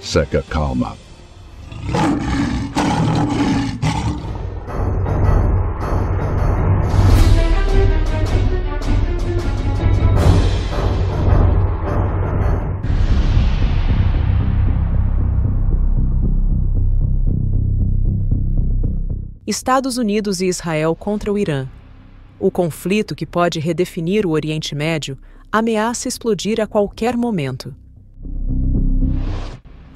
Seca calma. Estados Unidos e Israel contra o Irã. O conflito, que pode redefinir o Oriente Médio, ameaça explodir a qualquer momento.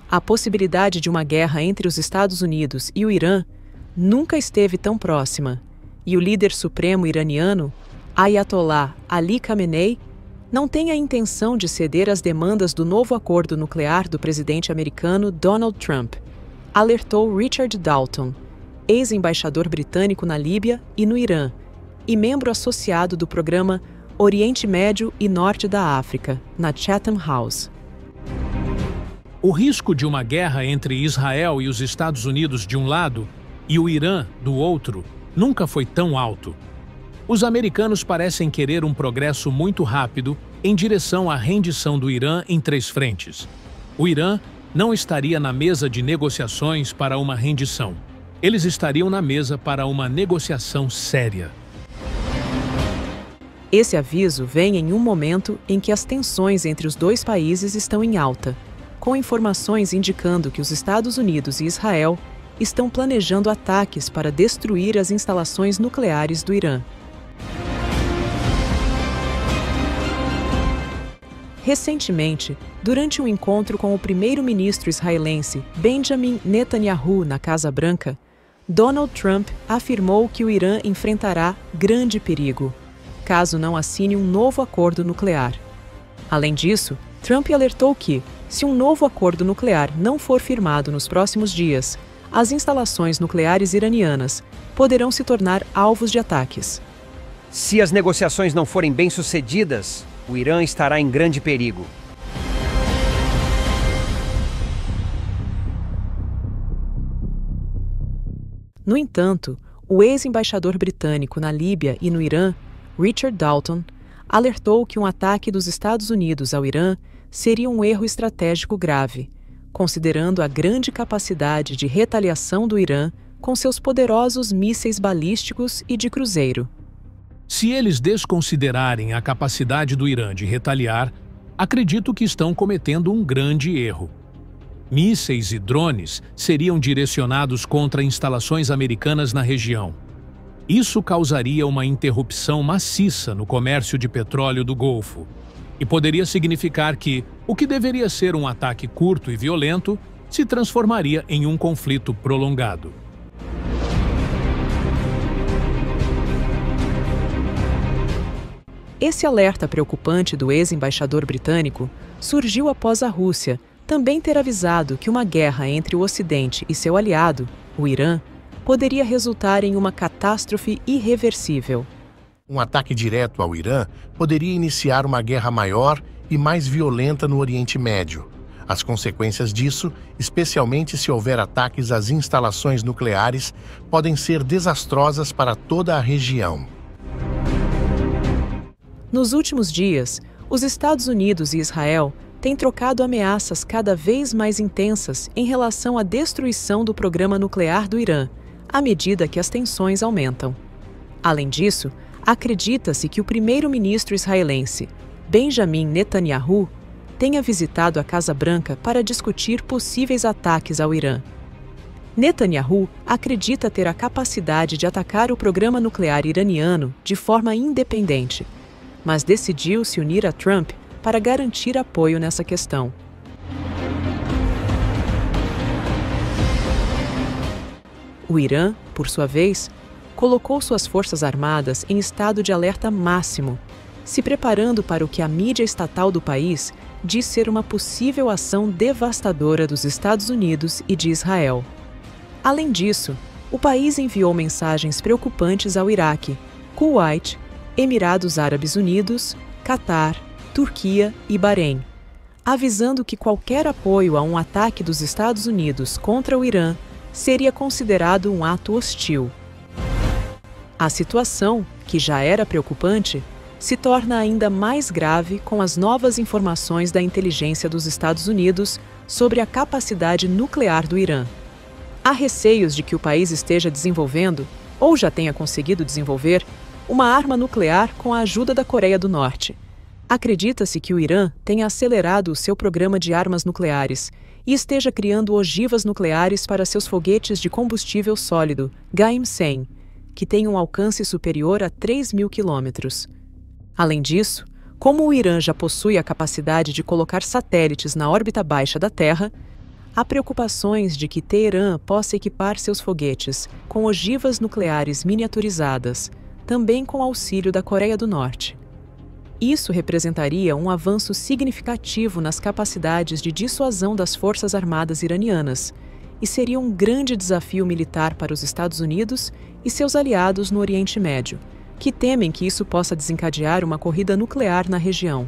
A possibilidade de uma guerra entre os Estados Unidos e o Irã nunca esteve tão próxima, e o líder supremo iraniano, Ayatollah Ali Khamenei, não tem a intenção de ceder às demandas do novo acordo nuclear do presidente americano Donald Trump, alertou Richard Dalton, ex-embaixador britânico na Líbia e no Irã, e membro associado do programa Oriente Médio e Norte da África, na Chatham House. O risco de uma guerra entre Israel e os Estados Unidos de um lado e o Irã do outro nunca foi tão alto. Os americanos parecem querer um progresso muito rápido em direção à rendição do Irã em 3 frentes. O Irã não estaria na mesa de negociações para uma rendição. Eles estariam na mesa para uma negociação séria. Esse aviso vem em um momento em que as tensões entre os dois países estão em alta, com informações indicando que os Estados Unidos e Israel estão planejando ataques para destruir as instalações nucleares do Irã. Recentemente, durante um encontro com o primeiro-ministro israelense Benjamin Netanyahu na Casa Branca, Donald Trump afirmou que o Irã enfrentará grande perigo, caso não assine um novo acordo nuclear. Além disso, Trump alertou que, se um novo acordo nuclear não for firmado nos próximos dias, as instalações nucleares iranianas poderão se tornar alvos de ataques. Se as negociações não forem bem-sucedidas, o Irã estará em grande perigo. No entanto, o ex-embaixador britânico na Líbia e no Irã, Richard Dalton, alertou que um ataque dos Estados Unidos ao Irã seria um erro estratégico grave, considerando a grande capacidade de retaliação do Irã com seus poderosos mísseis balísticos e de cruzeiro. Se eles desconsiderarem a capacidade do Irã de retaliar, acredito que estão cometendo um grande erro. Mísseis e drones seriam direcionados contra instalações americanas na região. Isso causaria uma interrupção maciça no comércio de petróleo do Golfo e poderia significar que o que deveria ser um ataque curto e violento se transformaria em um conflito prolongado. Esse alerta preocupante do ex-embaixador britânico surgiu após a Rússia também ter avisado que uma guerra entre o Ocidente e seu aliado, o Irã, poderia resultar em uma catástrofe irreversível. Um ataque direto ao Irã poderia iniciar uma guerra maior e mais violenta no Oriente Médio. As consequências disso, especialmente se houver ataques às instalações nucleares, podem ser desastrosas para toda a região. Nos últimos dias, os Estados Unidos e Israel têm trocado ameaças cada vez mais intensas em relação à destruição do programa nuclear do Irã, à medida que as tensões aumentam. Além disso, acredita-se que o primeiro-ministro israelense, Benjamin Netanyahu, tenha visitado a Casa Branca para discutir possíveis ataques ao Irã. Netanyahu acredita ter a capacidade de atacar o programa nuclear iraniano de forma independente, mas decidiu se unir a Trump para garantir apoio nessa questão. O Irã, por sua vez, colocou suas forças armadas em estado de alerta máximo, se preparando para o que a mídia estatal do país diz ser uma possível ação devastadora dos Estados Unidos e de Israel. Além disso, o país enviou mensagens preocupantes ao Iraque, Kuwait, Emirados Árabes Unidos, Catar, Turquia e Bahrein, avisando que qualquer apoio a um ataque dos Estados Unidos contra o Irã seria considerado um ato hostil. A situação, que já era preocupante, se torna ainda mais grave com as novas informações da inteligência dos Estados Unidos sobre a capacidade nuclear do Irã. Há receios de que o país esteja desenvolvendo, ou já tenha conseguido desenvolver, uma arma nuclear com a ajuda da Coreia do Norte. Acredita-se que o Irã tenha acelerado o seu programa de armas nucleares e esteja criando ogivas nucleares para seus foguetes de combustível sólido, Gaim-100, que têm um alcance superior a 3.000 quilômetros. Além disso, como o Irã já possui a capacidade de colocar satélites na órbita baixa da Terra, há preocupações de que Teherã possa equipar seus foguetes com ogivas nucleares miniaturizadas, também com auxílio da Coreia do Norte. Isso representaria um avanço significativo nas capacidades de dissuasão das Forças Armadas iranianas e seria um grande desafio militar para os Estados Unidos e seus aliados no Oriente Médio, que temem que isso possa desencadear uma corrida nuclear na região.